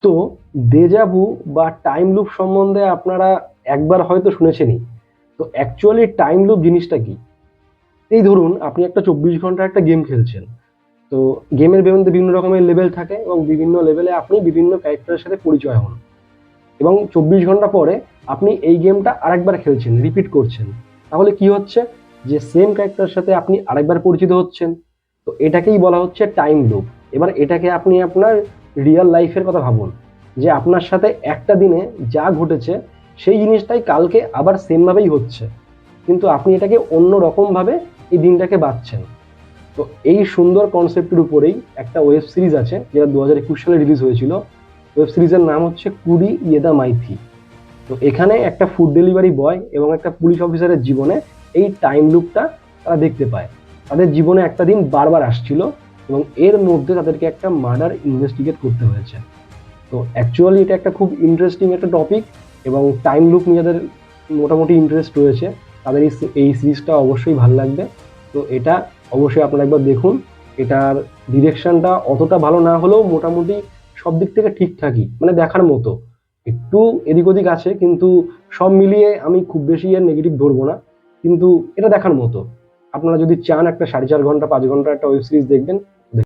তো দেজাভু বা time loop সম্বন্ধে আপনারা একবার হয়তো শুনেছেনই। তো অ্যাকচুয়ালি টাইম লুপ জিনিসটা কি? এই ধরুন আপনি একটা ২৪ ঘন্টার একটা গেম খেলছেন। তো গেমের মধ্যে বিভিন্ন রকমের লেভেল থাকে এবং বিভিন্ন লেভেলে আপনি বিভিন্ন ক্যারেক্টারের সাথে পরিচয় হন। এবং ২৪ ঘন্টা পরে আপনি এই গেমটা আরেকবার খেলছেন, রিপিট করছেন। তাহলে কি হচ্ছে? যে সেম ক্যারেক্টারের সাথে আপনি আরেকবার পরিচিত হচ্ছেন। তো এটাকেই বলা হচ্ছে টাইম লুপ। এবার এটাকে আপনি আপনার রিয়াল লাইফের কথা ভাবুন। যে আপনার সাথে একটা দিনে যা ঘটেছে সেই জিনিসটাই কালকে আবার সেম ভাবেই হচ্ছে। কিন্তু আপনি এটাকে অন্য রকমভাবে এই দিনটাকে বাঁচছেন। তো এই সুন্দর কনসেপ্টের উপরেই একটা ওয়েব সিরিজ আছে যেটা ২০২১ সালে রিলিজ হয়েছিল। ওয়েব সিরিজের নাম হচ্ছে কুরি ইয়েদা মাইথি। তো এখানে একটা ফুড ডেলিভারি বয় এবং একটা পুলিশ অফিসারের জীবনে এই টাইম লুপটা তারা দেখতে পায়। তাদের জীবনে একটা দিন বারবার আসছিল এবং এর মধ্যে তাদেরকে একটা মার্ডার ইনভেস্টিগেট করতে হয়েছে। তো অ্যাকচুয়ালি এটা একটা খুব ইন্টারেস্টিং একটা টপিক এবং টাইম লুপ নিয়ে যাদের মোটামুটি ইন্টারেস্ট রয়েছে তাদের এই সিরিজটা অবশ্যই ভালো লাগবে। তো এটা অবশ্যই আপনারা একবার দেখুন। এটার ডিরেকশনটা অতটা ভালো না হলেও মোটামুটি সব দিক থেকে ঠিকঠাকই, মানে দেখার মতো। একটু এদিক ওদিক আছে কিন্তু সব মিলিয়ে আমি খুব বেশি এর নেগেটিভ ধরবো না। কিন্তু এটা দেখার মতো। আপনারা যদি চান একটা ৪.৫ ঘন্টা ৫ ঘন্টার একটা ওয়েব সিরিজ দেখবেন,